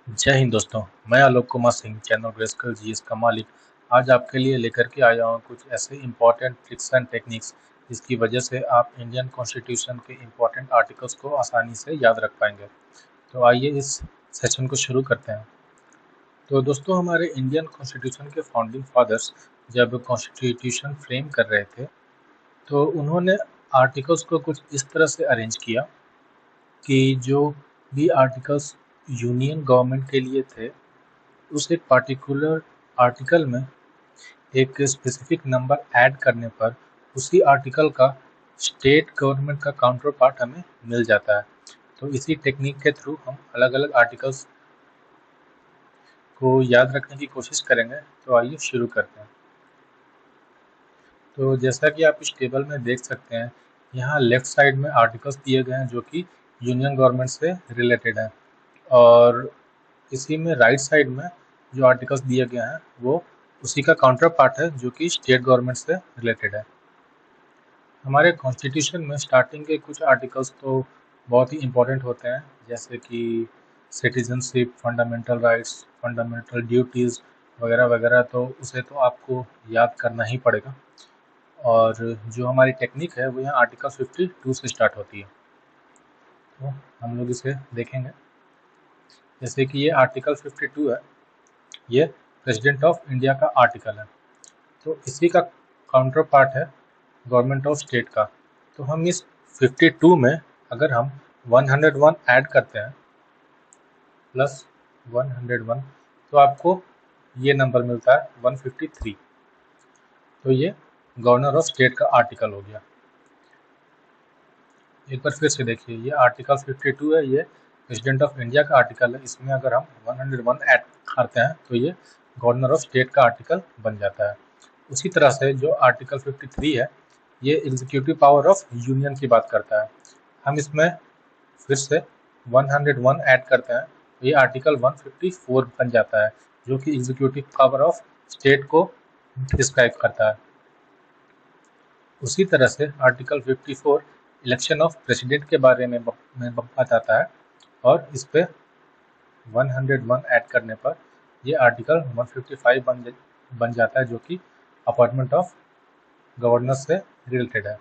जय हिंद दोस्तों। मैं आलोक कुमार सिंह, चैनल ग्रेस्कल जीएस का मालिक, आज आपके लिए लेकर के आया हूँ कुछ ऐसे इम्पॉर्टेंट ट्रिक्स एंड टेक्निक्स जिसकी वजह से आप इंडियन कॉन्स्टिट्यूशन के इम्पॉर्टेंट आर्टिकल्स को आसानी से याद रख पाएंगे। तो आइए इस सेशन को शुरू करते हैं। तो दोस्तों, हमारे इंडियन कॉन्स्टिट्यूशन के फाउंडिंग फादर्स जब कॉन्स्टिट्यूशन फ्रेम कर रहे थे तो उन्होंने आर्टिकल्स को कुछ इस तरह से अरेंज किया कि जो भी आर्टिकल्स यूनियन गवर्नमेंट के लिए थे उस एक पार्टिकुलर आर्टिकल में एक स्पेसिफिक नंबर ऐड करने पर उसी आर्टिकल का स्टेट गवर्नमेंट का काउंटर पार्ट हमें मिल जाता है। तो इसी टेक्निक के थ्रू हम अलग अलग आर्टिकल्स को याद रखने की कोशिश करेंगे। तो आइए शुरू करते हैं। तो जैसा कि आप इस टेबल में देख सकते हैं, यहाँ लेफ्ट साइड में आर्टिकल्स दिए गए हैं जो कि यूनियन गवर्नमेंट से रिलेटेड हैं, और इसी में राइट साइड में जो आर्टिकल्स दिए गए हैं वो उसी का काउंटर पार्ट है जो कि स्टेट गवर्नमेंट से रिलेटेड है। हमारे कॉन्स्टिट्यूशन में स्टार्टिंग के कुछ आर्टिकल्स तो बहुत ही इम्पोर्टेंट होते हैं, जैसे कि citizenship, fundamental rights, fundamental duties वगैरह वगैरह, तो उसे तो आपको याद करना ही पड़ेगा। और जो हमारी टेक्निक है वो यहाँ आर्टिकल 52 से स्टार्ट होती है, तो हम लोग इसे देखेंगे। जैसे कि ये आर्टिकल 52 है, ये प्रेसिडेंट ऑफ इंडिया का आर्टिकल है, तो इसी का काउंटर पार्ट है गवर्नमेंट ऑफ स्टेट का। तो हम इस 52 में अगर हम 101 ऐड करते हैं प्लस 101, तो आपको ये नंबर मिलता है 153। तो ये गवर्नर ऑफ स्टेट का आर्टिकल हो गया। एक बार फिर से देखिए, ये आर्टिकल 52 है, ये प्रेसिडेंट ऑफ इंडिया का आर्टिकल है। इसमें अगर हम 101 ऐड करते हैं तो ये गवर्नर ऑफ स्टेट का आर्टिकल बन जाता है। उसी तरह से जो आर्टिकल 53 है, ये एग्जीक्यूटिव पावर ऑफ यूनियन की बात करता है। हम इसमें फिर से 101 ऐड करते हैं तो ये आर्टिकल 154 बन जाता है, जो कि एग्जीक्यूटिव पावर ऑफ स्टेट को डिस्क्राइब करता है। उसी तरह से आर्टिकल 54 इलेक्शन ऑफ प्रेसिडेंट के बारे में बताता है, और इस पे 101 ऐड करने पर ये आर्टिकल 155 बन जाता है, जो कि अपॉइंटमेंट ऑफ गवर्नर से रिलेटेड है।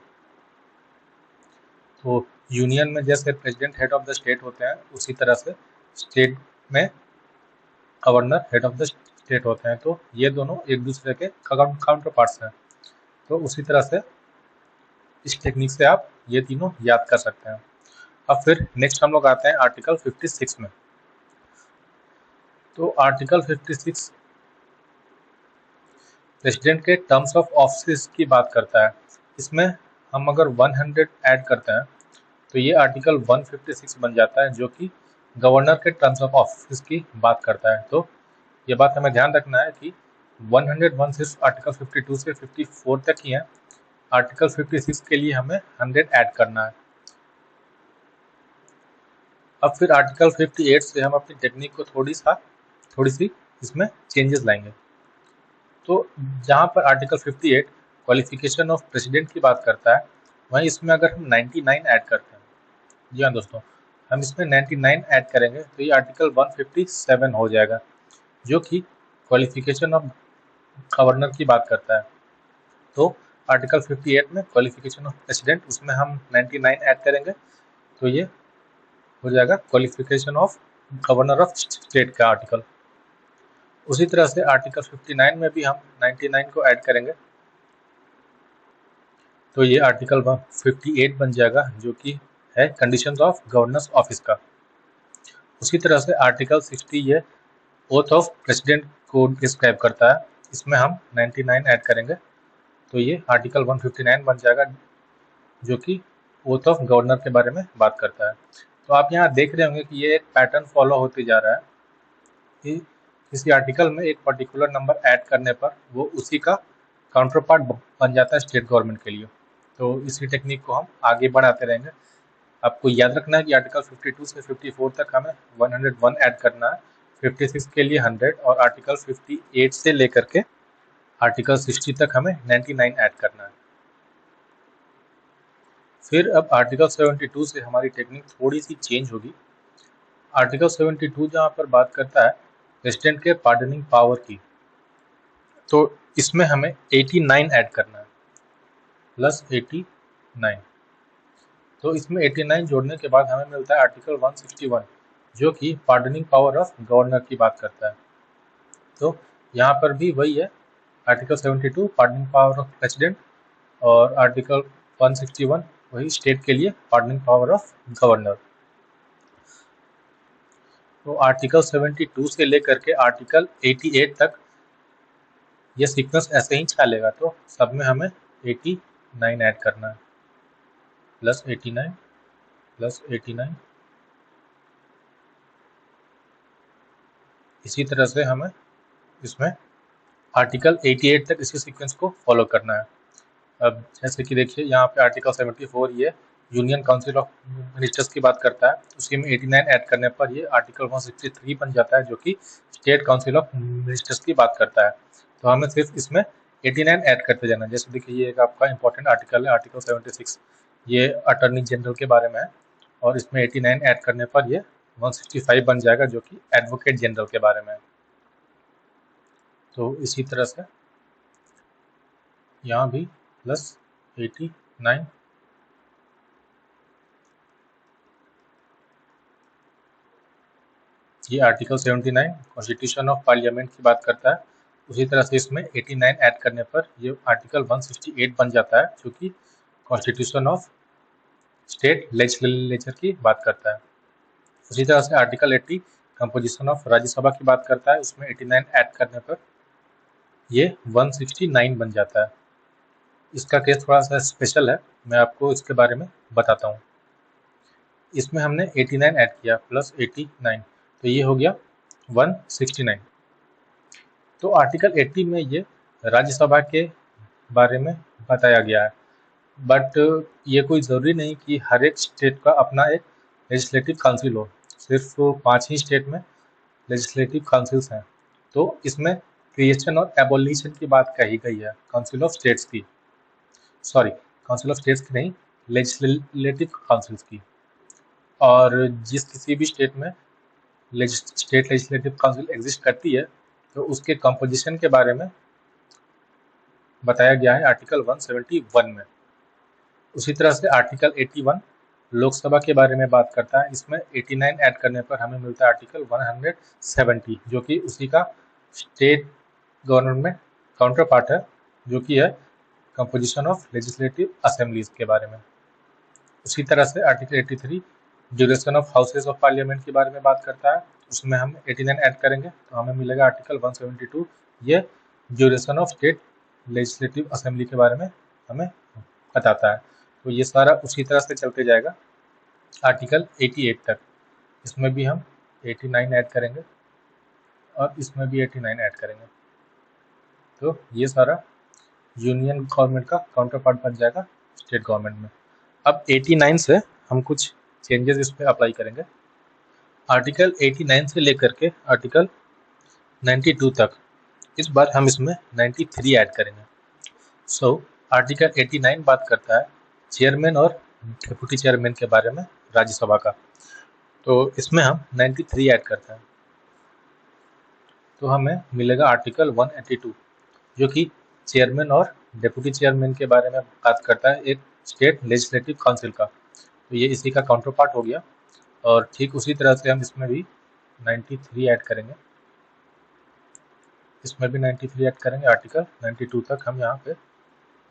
तो यूनियन में जैसे president head of the state होते हैं, उसी तरह से स्टेट में governor head of the state होते हैं। तो ये दोनों एक दूसरे के काउंटर पार्ट्स हैं। तो उसी तरह से इस टेक्निक से आप ये तीनों याद कर सकते हैं। अब फिर नेक्स्ट हम लोग आते हैं आर्टिकल 56 में। तो आर्टिकल 56 प्रेसिडेंट के टर्म्स ऑफ ऑफिस की बात करता है। इसमें हम अगर 100 ऐड करते हैं तो ये आर्टिकल 156 बन जाता है, जो कि गवर्नर के टर्म्स ऑफ ऑफिस की बात करता है। तो ये बात हमें ध्यान रखना है कि 101 सिर्फ आर्टिकल 52 से 54 तक ही है। आर्टिकल 56 के लिए हमें 100 ऐड करना है। अब फिर आर्टिकल 58 से हम अपनी टेक्निक को थोड़ी सी इसमें चेंजेस लाएंगे। तो जहाँ पर आर्टिकल 58 क्वालिफिकेशन ऑफ प्रेसिडेंट की बात करता है, वहीं इसमें अगर हम 99 ऐड करते हैं, जी हाँ दोस्तों, हम इसमें 99 ऐड करेंगे तो ये आर्टिकल 157 हो जाएगा, जो कि क्वालिफिकेशन ऑफ गवर्नर की बात करता है। तो आर्टिकल 58 में क्वालिफिकेशन ऑफ प्रेसिडेंट, उसमें हम 99 ऐड करेंगे तो ये हो जाएगा qualification of governor of state का आर्टिकल। उसी तरह से आर्टिकल 59 में भी हम 99 को ऐड करेंगे तो ये आर्टिकल 58 बन जाएगा, जो कि है कंडीशंस ऑफ गवर्नर्स ऑफिस का। उसी तरह से आर्टिकल 60 ये ओथ ऑफ प्रेसिडेंट को डिस्क्राइब करता है। इसमें हम 99 ऐड करेंगे तो ये आर्टिकल 159 बन जाएगा, जो कि ओथ ऑफ गवर्नर के बारे में बात करता है। तो आप यहाँ देख रहे होंगे कि ये एक पैटर्न फॉलो होते जा रहा है कि किसी आर्टिकल में एक पर्टिकुलर नंबर ऐड करने पर वो उसी का काउंटर पार्ट बन जाता है स्टेट गवर्नमेंट के लिए। तो इसी टेक्निक को हम आगे बढ़ाते रहेंगे। आपको याद रखना है कि आर्टिकल 52 से 54 तक हमें 101 ऐड करना है, 56 के लिए 100, और आर्टिकल 58 से लेकर के आर्टिकल 60 तक हमें 99 ऐड करना है। फिर अब आर्टिकल 72 से हमारी टेक्निक थोड़ी सी चेंज होगी। आर्टिकल 72 जहाँ पर बात करता है प्रेसिडेंट के पार्डनिंग पावर की, तो इसमें हमें 89 ऐड करना है प्लस 89। तो इसमें 89 जोड़ने के बाद हमें मिलता है आर्टिकल 161 जो कि पार्डनिंग पावर ऑफ गवर्नर की बात करता है। तो यहाँ पर भी वही है, article 72 pardoning power of president और आर्टिकल 161 वही स्टेट के लिए पार्डनिंग पावर ऑफ गवर्नर। तो आर्टिकल 72 से लेकर के आर्टिकल 88 तक ये सीक्वेंस ऐसे ही चलेगा। तो सब में हमें 89 ऐड करना है प्लस 89 प्लस 89। इसी तरह से हमें इसमें आर्टिकल 88 तक इसी सीक्वेंस को फॉलो करना है। अब जैसे कि देखिए यहाँ पे आर्टिकल 74 ये यूनियन काउंसिल ऑफ मिनिस्टर्स की बात करता है, उसी में 89 ऐड करने पर ये आर्टिकल 163 बन जाता है जो कि स्टेट काउंसिल ऑफ मिनिस्टर्स की बात करता है। तो हमें सिर्फ इसमें 89 ऐड करते जाना है। जैसे देखिए ये एक आपका इंपॉर्टेंट आर्टिकल है, आर्टिकल 76, ये अटॉर्नी जनरल के बारे में है और इसमें 89 ऐड करने पर ये 165 बन जाएगा जो कि एडवोकेट जनरल के बारे में है। तो इसी तरह से यहाँ भी प्लस 89। ये आर्टिकल 79 कॉन्स्टिट्यूशन ऑफ पार्लियामेंट की बात करता है। उसी तरह से इसमें 89 ऐड करने पर ये आर्टिकल 168 बन जाता है जो कि कॉन्स्टिट्यूशन ऑफ स्टेट लेजिस्लेचर की बात करता है। उसी तरह से आर्टिकल 80 कंपोजिशन ऑफ राज्यसभा की बात करता है, उसमें 89 ऐड करने पर ये 169 बन जाता है। इसका केस थोड़ा सा स्पेशल है, मैं आपको इसके बारे में बताता हूँ। इसमें हमने 89 ऐड किया प्लस 89, तो ये हो गया 169। तो आर्टिकल 80 में ये राज्यसभा के बारे में बताया गया है, बट ये कोई ज़रूरी नहीं कि हर एक स्टेट का अपना एक लेजिस्लेटिव काउंसिल हो। सिर्फ 5 ही स्टेट में लेजिस्लेटिव काउंसिल्स हैं। तो इसमें क्रिएशन और एबोलिशन की बात कही गई है काउंसिल ऑफ स्टेट्स की, सॉरी काउंसिल ऑफ स्टेट्स की नहीं, लेजिस्लेटिव काउंसिल्स की। और जिस किसी भी स्टेट में स्टेट लेजिस्लेटिव काउंसिल एग्जिस्ट करती है तो उसके कंपोजिशन के बारे में बताया गया है आर्टिकल 171 में। उसी तरह से आर्टिकल 81 लोकसभा के बारे में बात करता है, इसमें 89 ऐड करने पर हमें मिलता है आर्टिकल 170 जो कि उसी का स्टेट गवर्नमेंट में काउंटर पार्ट है, जो कि है कंपोजिशन ऑफ लेजिस्लेटिव असेंबलीज के बारे में। उसी तरह से article 83 duration of houses of parliament के बारे में बात करता है, उसमें हम 89 ऐड करेंगे तो हमें मिलेगा आर्टिकल 172, ये duration of state legislative assembly के बारे में हमें बताता है। तो ये सारा उसी तरह से चलते जाएगा आर्टिकल 88 तक। इसमें भी हम 89 ऐड करेंगे और इसमें भी 89 ऐड करेंगे, तो ये सारा यूनियन गवर्नमेंट का काउंटर पार्ट बन जाएगा स्टेट गवर्नमेंट में। अब 89 से हम कुछ चेंजेस इस पर अप्लाई करेंगे। आर्टिकल 89 से लेकर के आर्टिकल 92 तक, इस बार हम इसमें 93 ऐड करेंगे। सो आर्टिकल 89 बात करता है चेयरमैन और डिप्टी चेयरमैन के बारे में राज्यसभा का, तो इसमें हम 93 ऐड करते हैं तो हमें मिलेगा आर्टिकल 182 जो कि चेयरमैन और डिप्टी चेयरमैन के बारे में बात करता है एक स्टेट लेजिस्लेटिव काउंसिल का। तो ये इसी का काउंटर पार्ट हो गया और ठीक उसी तरह से हम इसमें भी 93 ऐड करेंगे, इसमें भी 93 ऐड करेंगे। आर्टिकल 92 तक हम यहाँ पे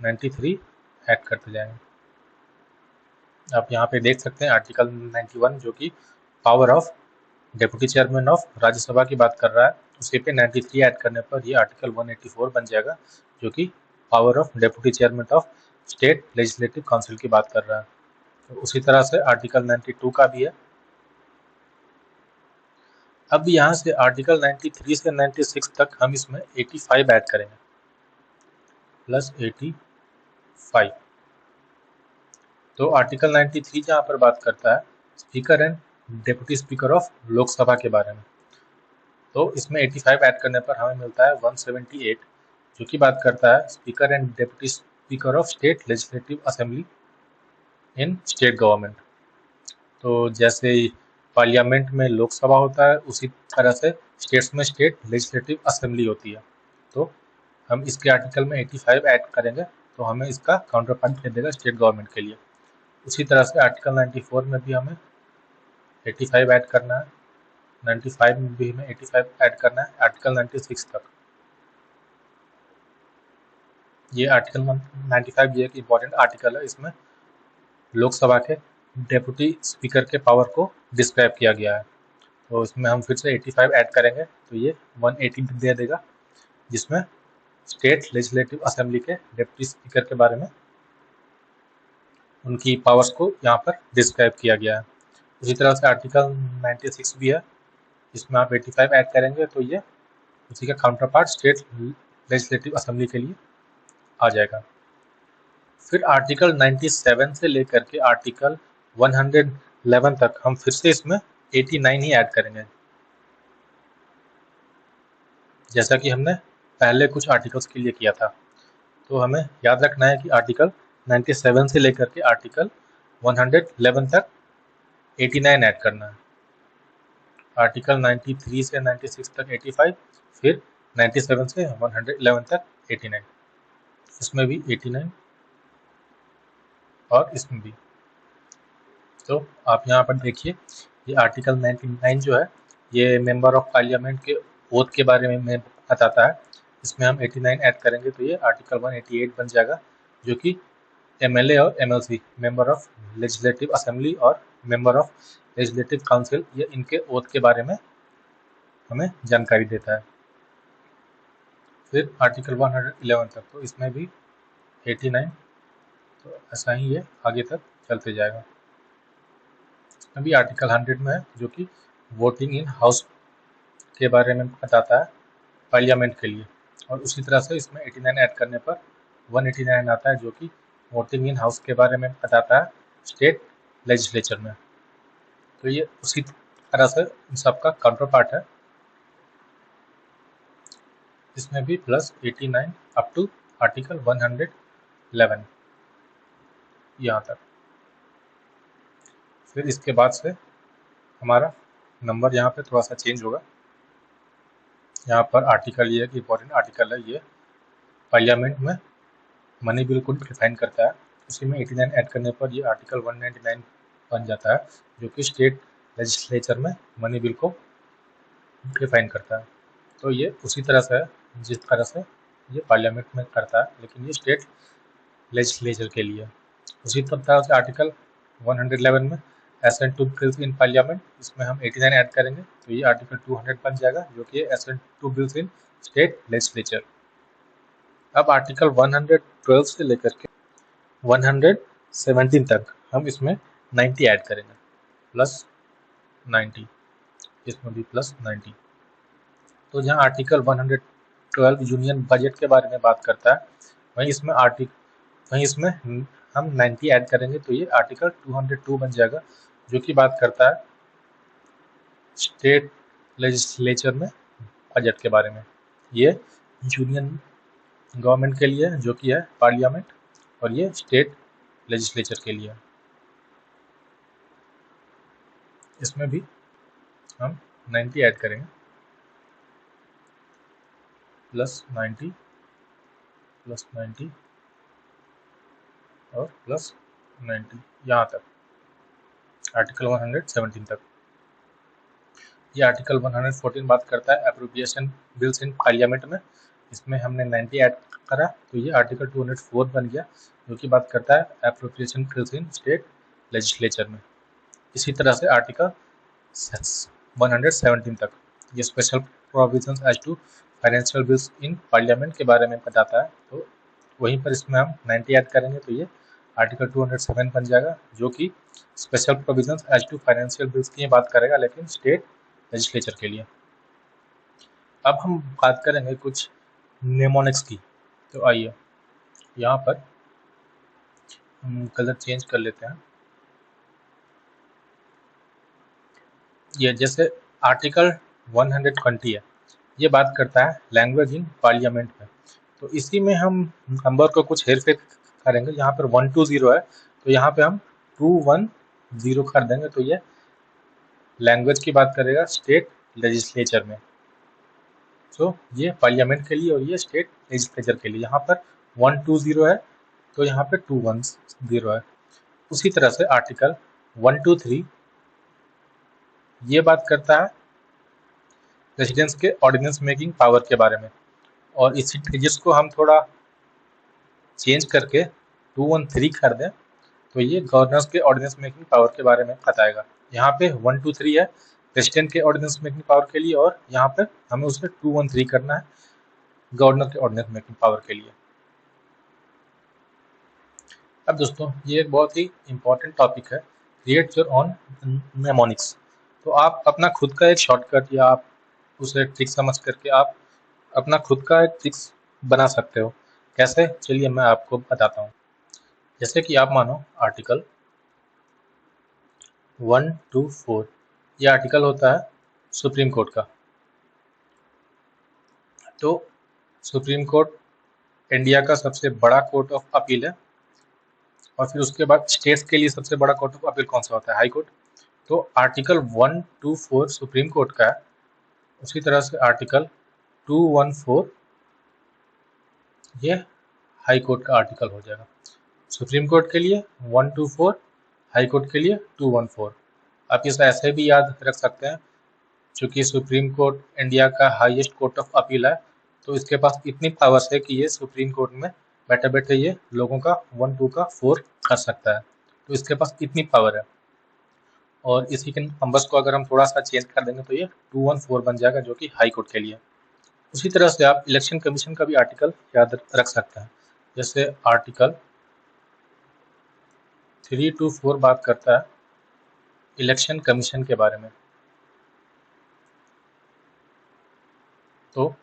93 ऐड करते जाएंगे। आप यहाँ पे देख सकते हैं आर्टिकल 91 जो कि power of deputy chairman of Rajya Sabha की बात कर रहा है, उसी पे 93 ऐड करने पर ये आर्टिकल 184 बन जाएगा जो कि power of deputy chairman of state legislative council की बात कर रहा है। तो उसी तरह से आर्टिकल 92 का भी है। अब यहाँ से आर्टिकल 93 से 96 तक हम इसमें 85 ऐड करेंगे प्लस 85। तो आर्टिकल 93 जहाँ पर बात करता है speaker and deputy speaker of Lok Sabha के बारे में, तो इसमें 85 ऐड करने पर हमें मिलता है 178 जो कि बात करता है speaker and deputy speaker of state legislative assembly in state government. तो जैसे पार्लियामेंट में लोकसभा होता है, उसी तरह से स्टेट्स में स्टेट लेजिस्लेटिव असेंबली होती है। तो हम इसके आर्टिकल में 85 ऐड करेंगे तो हमें इसका काउंटर पार्ट दे देगा स्टेट गवर्नमेंट के लिए। उसी तरह से आर्टिकल 94 में भी हमें 85 ऐड करना है, 95 में भी हमें 85 ऐड करना है, आर्टिकल 96 तक। ये आर्टिकल 95 ये एक इम्पॉर्टेंट आर्टिकल है, इसमें लोकसभा के डेप्यूटी स्पीकर के पावर को डिस्क्राइब किया गया है। तो इसमें हम फिर से 85 ऐड करेंगे तो ये 180 दे देगा, जिसमें स्टेट लेजिस्लेटिव असेंबली के डेप्यूटी स्पीकर के बारे में उनकी पावर्स को यहाँ पर डिस्क्राइब किया गया है। उसी तरह से आर्टिकल 96 भी है, इसमें आप 85 ऐड करेंगे तो ये उसी का counter part state legislative assembly के लिए आ जाएगा। फिर आर्टिकल 97 से लेकर के आर्टिकल 111 तक हम फिर से इसमें 89 ही ऐड करेंगे, जैसा कि हमने पहले कुछ आर्टिकल्स के लिए किया था। तो हमें याद रखना है कि आर्टिकल 97 से लेकर के आर्टिकल 111 तक 89 ऐड करना है। आर्टिकल 93 से 96 तक 85, फिर 97 से 111 तक 89, इसमें भी 89 और इसमें भी। तो आप यहाँ पर देखिए, ये आर्टिकल 99 जो है ये मेंबर ऑफ पार्लियामेंट के ओथ के बारे में बताता है। इसमें हम 89 ऐड करेंगे तो ये आर्टिकल 188 बन जाएगा, जो कि एमएलए और MLC member of legislative assembly और मेंबर ऑफ लेजिस्लेटिव काउंसिल, ये इनके ओथ के बारे में हमें जानकारी देता है। फिर आर्टिकल 111 तक, तो इसमें भी 89, तो ऐसा ही ये आगे तक चलते जाएगा। इसमें भी आर्टिकल 100 में है, जो कि वोटिंग इन हाउस के बारे में बताता है पार्लियामेंट के लिए, और उसी तरह से इसमें 89 ऐड करने पर 189 आता है, जो कि वोटिंग इन हाउस के बारे में बताता है स्टेट लेजिस्लेचर में। तो ये उसी तरह से इन सबका काउंटर पार्ट है, इसमें भी प्लस 89 अप टू आर्टिकल 111 यहाँ तक। फिर इसके बाद से हमारा नंबर यहाँ पे थोड़ा सा चेंज होगा। यहाँ पर आर्टिकल ये एक इम्पोर्टेंट आर्टिकल है, ये पार्लियामेंट में मनी बिल को डिफाइन करता है। उसी में 89 ऐड करने पर ये आर्टिकल 199 बन जाता है, जो कि स्टेट लेजिस्लेचर में मनी बिल को डिफाइन करता है। तो ये उसी तरह से है जिस तरह से ये पार्लियामेंट में करता है, लेकिन ये स्टेट लेजिस्लेचर के लिए। उसी तरह से आर्टिकल 111 में assent to bills in parliament, इसमें हम 89 ऐड करेंगे तो ये आर्टिकल 200 बन जाएगा, जो कि assent to bills in state legislature. अब आर्टिकल 112 से लेकर के 117 तक हम इसमें 90 ऐड करेंगे, प्लस 90, इसमें भी प्लस 90। तो जहाँ आर्टिकल 112 यूनियन बजट के बारे में बात करता है, वहीं इसमें हम 90 ऐड करेंगे तो ये आर्टिकल 202 बन जाएगा, जो कि बात करता है स्टेट लेजिस्लेचर में बजट के बारे में। ये यूनियन गवर्नमेंट के लिए जो कि है पार्लियामेंट, और ये स्टेट लेजिस्लेचर के लिए। इसमें भी हम 90 ऐड करेंगे, प्लस 90, प्लस 90 और प्लस 90 यहाँ तक, आर्टिकल 117 तक। ये आर्टिकल 114 बात करता है एप्रोप्रिएशन बिल्स इन पार्लियामेंट में, इसमें हमने 90 ऐड करा तो ये आर्टिकल 204 बन गया, जो कि बात करता है appropriation bills in state legislature में। इसी तरह से आर्टिकल 117 तक ये special provisions as to financial bills in parliament के बारे में बताता है, तो वहीं पर इसमें हम 90 ऐड करेंगे तो ये आर्टिकल 207 बन जाएगा, जो कि special provisions as to financial bills की बात करेगा, लेकिन स्टेट लेजिस्लेचर के लिए। अब हम बात करेंगे कुछ नेमोनिक्स की। तो आइए यहाँ पर हम कलर चेंज कर लेते हैं। ये जैसे आर्टिकल 120 है, ये बात करता है लैंग्वेज इन पार्लियामेंट में, तो इसी में हम नंबर को कुछ हेर फेर करेंगे। यहाँ पर 120 है तो यहाँ पे हम 210 कर देंगे, तो ये लैंग्वेज की बात करेगा स्टेट लेजिस्लेचर में। तो ये पार्लियामेंट के लिए और ये स्टेट लेजिस्लेचर के लिए। यहाँ पर 120 है तो यहाँ पे 210 है। उसी तरह से आर्टिकल 123 ये बात करता है प्रेसिडेंट्स के ऑर्डिनेंस मेकिंग पावर के बारे में, और इसी जिसको हम थोड़ा चेंज करके 213 कर दें तो ये गवर्नर्स के ऑर्डिनेंस मेकिंग पावर के बारे में बताएगा। यहाँ पे 123 है प्रेसिडेंट के ऑर्डिनेंस मेकिंग पावर के लिए, और यहाँ पे हमें उसे 213 करना है गवर्नर के ऑर्डिनेंस मेकिंग पावर के लिए। अब दोस्तों ये एक बहुत ही इंपॉर्टेंट टॉपिक है, क्रिएट योर ऑन नेमोनिक्स। तो आप अपना खुद का एक शॉर्टकट या आप उसे ट्रिक समझ करके आप अपना खुद का एक ट्रिक्स बना सकते हो। कैसे, चलिए मैं आपको बताता हूँ। जैसे कि आप मानो आर्टिकल 124 ये आर्टिकल होता है सुप्रीम कोर्ट का। तो सुप्रीम कोर्ट इंडिया का सबसे बड़ा कोर्ट ऑफ अपील है, और फिर उसके बाद स्टेट्स के लिए सबसे बड़ा कोर्ट ऑफ अपील कौन सा होता है? High court. तो आर्टिकल 124 सुप्रीम कोर्ट का है, उसी तरह से आर्टिकल 214 ये हाई कोर्ट का आर्टिकल हो जाएगा। सुप्रीम कोर्ट के लिए 124, हाई कोर्ट के लिए 214। आप इसे ऐसे भी याद रख सकते हैं, चूँकि सुप्रीम कोर्ट इंडिया का हाईएस्ट कोर्ट ऑफ अपील है तो इसके पास इतनी पावर्स है कि ये सुप्रीम कोर्ट में बैठे बैठे ये लोगों का 1, 2 का 4 कर सकता है। तो इसके पास इतनी पावर है, और इसी के नंबर्स को अगर हम थोड़ा सा चेंज कर देंगे तो ये 214 बन जाएगा, जो कि हाई कोर्ट के लिए। उसी तरह से आप इलेक्शन कमीशन का भी आर्टिकल याद रख सकते हैं। जैसे आर्टिकल 324 बात करता है इलेक्शन कमीशन के बारे में। तो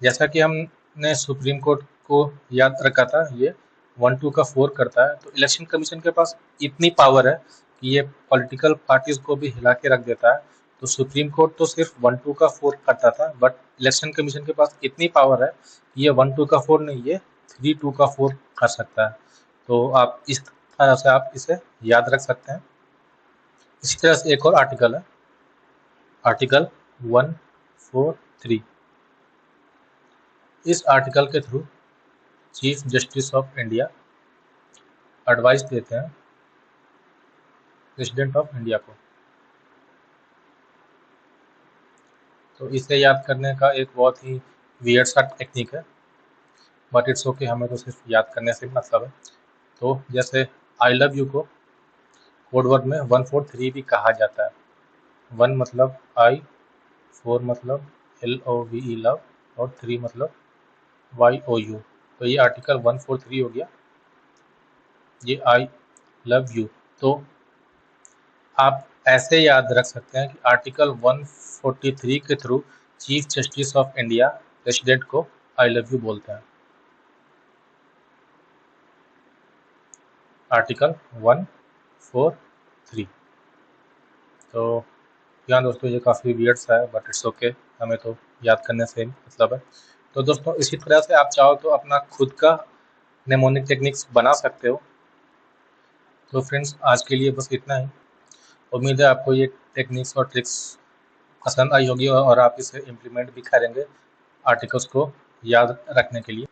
जैसा कि हमने सुप्रीम कोर्ट को याद रखा था, ये 1, 2 का 4 करता है, तो इलेक्शन कमीशन के पास इतनी पावर है कि ये पॉलिटिकल पार्टीज को भी हिला के रख देता है। तो सुप्रीम कोर्ट तो सिर्फ 1, 2 का 4 करता था, बट इलेक्शन कमीशन के पास इतनी पावर है कि ये 1, 2 का 4 नहीं, ये 3, 2 का 4 कर सकता है। तो आप इस तरह से आप इसे याद रख सकते हैं। इसी तरह से एक और आर्टिकल है, आर्टिकल 143। इस आर्टिकल के through chief justice of India advice देते हैं प्रेसिडेंट ऑफ इंडिया को। तो इसे याद करने का एक बहुत ही वियर्ड सा टेक्निक है, बट इट्स ओके, हमें तो सिर्फ याद करने से मतलब है। तो जैसे आई लव यू को कोड वर्ड में 143 भी कहा जाता है। 1 मतलब आई, 4 मतलब LOVE लव, और 3 मतलब YOU। तो ये आर्टिकल 143 हो गया, ये आई लव यू। तो आप ऐसे याद रख सकते हैं कि आर्टिकल 143 के through chief justice of India president को आई लव यू बोलते हैं। आर्टिकल 143। तो यहाँ दोस्तों ये काफ़ी वियर्ड सा है, बट इट्स ओके, हमें तो याद करने से मतलब है। तो दोस्तों इसी तरह से आप चाहो तो अपना खुद का नेमोनिक टेक्निक्स बना सकते हो। तो फ्रेंड्स आज के लिए बस इतना ही। उम्मीद है आपको ये टेक्निक्स और ट्रिक्स पसंद आई होगी और आप इसे इम्प्लीमेंट भी करेंगे आर्टिकल्स को याद रखने के लिए।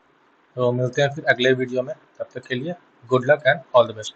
तो मिलते हैं फिर अगले वीडियो में, तब तक के लिए good luck and all the best.